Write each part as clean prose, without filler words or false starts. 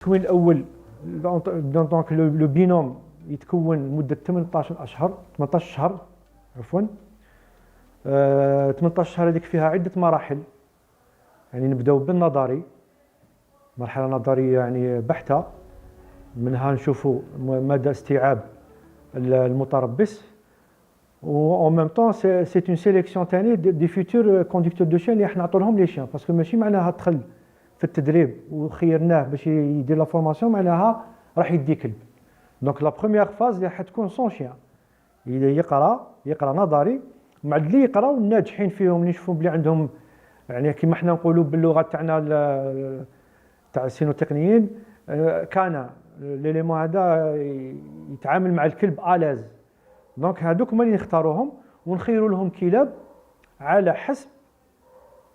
التكوين الاول دونك لو بينوم يتكون مده 18 اشهر 18 شهر عفوا. 18 شهر هذيك فيها عده مراحل، يعني نبداو بالنظري، مرحله نظريه يعني بحته، منها نشوفوا مدى استيعاب المتربص، و en même temps c'est une sélection ثاني دي فيتور كوندكتور دو شين اللي راح نعطوا لهم لي شيان، باسكو ماشي معناها دخل في التدريب وخيرناه باش يدير لا فورماسيون معناها راح يدي كلب. دونك لا بروميير فاز اللي حتكون سون شيان، يقرا نظري، مع اللي يقراو الناجحين فيهم اللي نشوفهم بلي عندهم يعني كيما حنا نقولوا باللغه تاعنا تاع السينوتقنيين، كان ليليمون هذا يتعامل مع الكلب الاز. دونك هذوك هما اللي نختاروهم ونخيروا لهم كلاب على حسب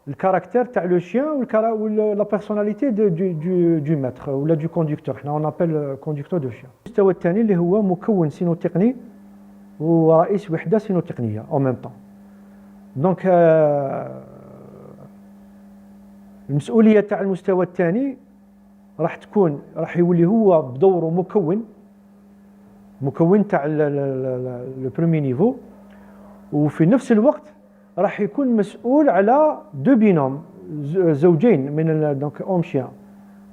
الكاركتير تاع لو شيان ولا بيرسوناليتي دو ماتر ولا دو كوندكتور، حنا اون ابل كوندكتور دو شيان. المستوى الثاني اللي هو مكون سينوتقني ورئيس وحده سينوتقنيه او ميم طون. دونك المسؤوليه تاع المستوى الثاني راح يولي هو بدوره مكون تاع لو بروميي نيفو، وفي نفس الوقت راح يكون مسؤول على دو بينوم، زوجين من دونك اوم شيان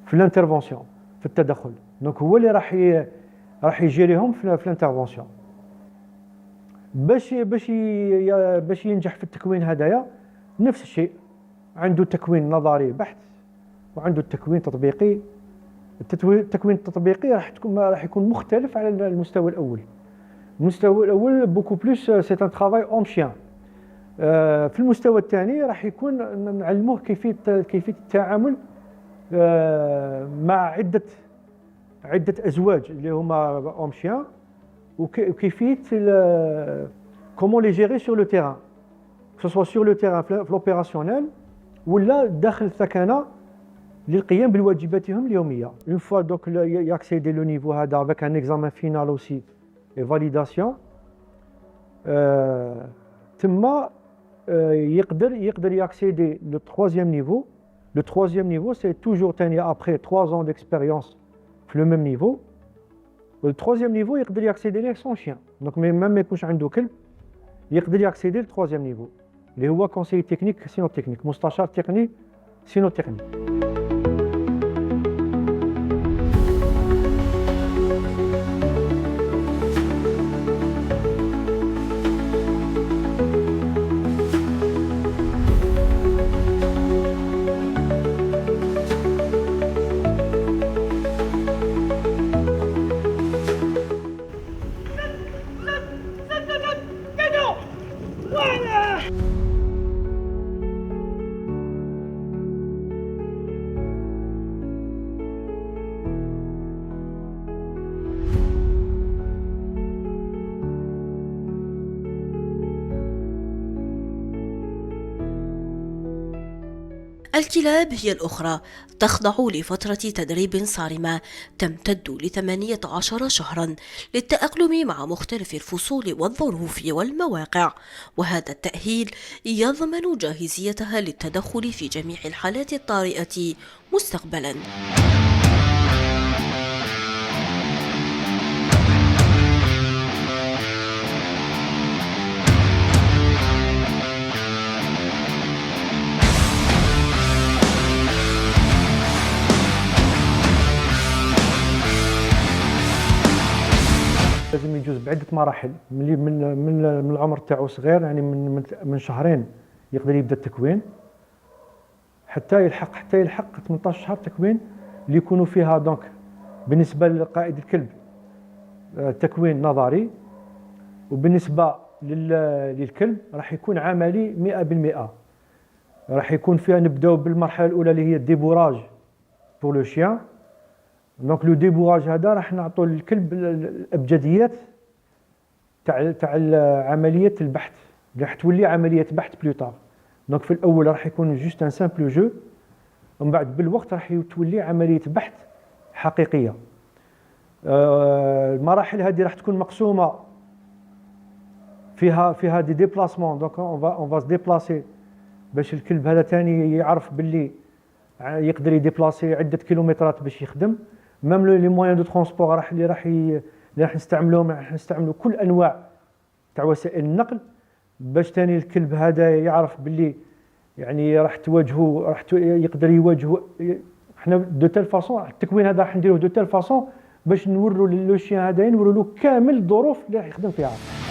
في الانترفونسيون، في التدخل. دونك هو اللي راح يجيريهم في الانترفونسيون باش ينجح في التكوين هدايا. نفس الشيء، عنده تكوين نظري بحت وعنده التكوين تطبيقي. التكوين التطبيقي راح يكون مختلف على المستوى الاول. المستوى الاول بوكو بلوس سي ان ترافاي اوم شيان. في المستوى الثاني راح يكون نعلموه كيفيه التعامل مع عده ازواج اللي هما اوم شيان، وكيفيه كومون لي جيري سور لو تيران، que ce soit sur le terrain في l'opérationnel ولا داخل الثكنه للقيام بواجباتهم اليوميه. Une fois donc ياكسيدي لو نيفو هذا avec un examen final aussi et validation، ثم يقدر ياكسيدي لو troisième niveau. Le troisième niveau c'est toujours ثاني après 3 ans d'expérience في le même niveau. Le troisième niveau يقدر ياكسيدي ليه son chien. Donc même ما يكونش عنده كلب يقدر ياكسيدي لو troisième niveau اللي هو conseiller technique سينوتكنيك، مستشار تقني سينوتقني. الكلاب هي الأخرى تخضع لفترة تدريب صارمة تمتد ل18 شهرا للتأقلم مع مختلف الفصول والظروف والمواقع، وهذا التأهيل يضمن جاهزيتها للتدخل في جميع الحالات الطارئة مستقبلا. لازم يجوز بعده مراحل من العمر تاعو صغير، يعني من شهرين يقدر يبدا التكوين حتى يلحق 18 شهر تكوين اللي يكونوا فيها دونك بالنسبه لقائد الكلب تكوين نظري، وبالنسبه للكلب راح يكون عملي 100%. راح يكون فيها نبداو بالمرحله الاولى اللي هي الديبوراج بور لو شيان. دونك لو ديبوراج هذا راح نعطوا للكلب الابجديات تاع عمليه البحث اللي راح تولي عمليه بحث بلوطار. دونك في الاول راح يكون جوست ان سامبل جو، ومن بعد بالوقت راح تولي عمليه بحث حقيقيه. المراحل هذه راح تكون مقسومه فيها دي ديبلاسمون. دونك اون فا ديبلاسي باش الكلب هذا ثاني يعرف باللي يقدر يديبلاسي عده كيلومترات باش يخدم. ميم لي موان دو ترونسبور اللي راح نستعملوهم، راح نستعملوا كل انواع تاع وسائل النقل باش تاني الكلب هذا يعرف باللي يعني راح تواجهه، يقدر يواجهه. احنا دو تيل فاصون التكوين هذا راح نديروه دو تيل فاصون باش نوروا لو شيان هذا، نوروا له كامل الظروف اللي راح يخدم فيها.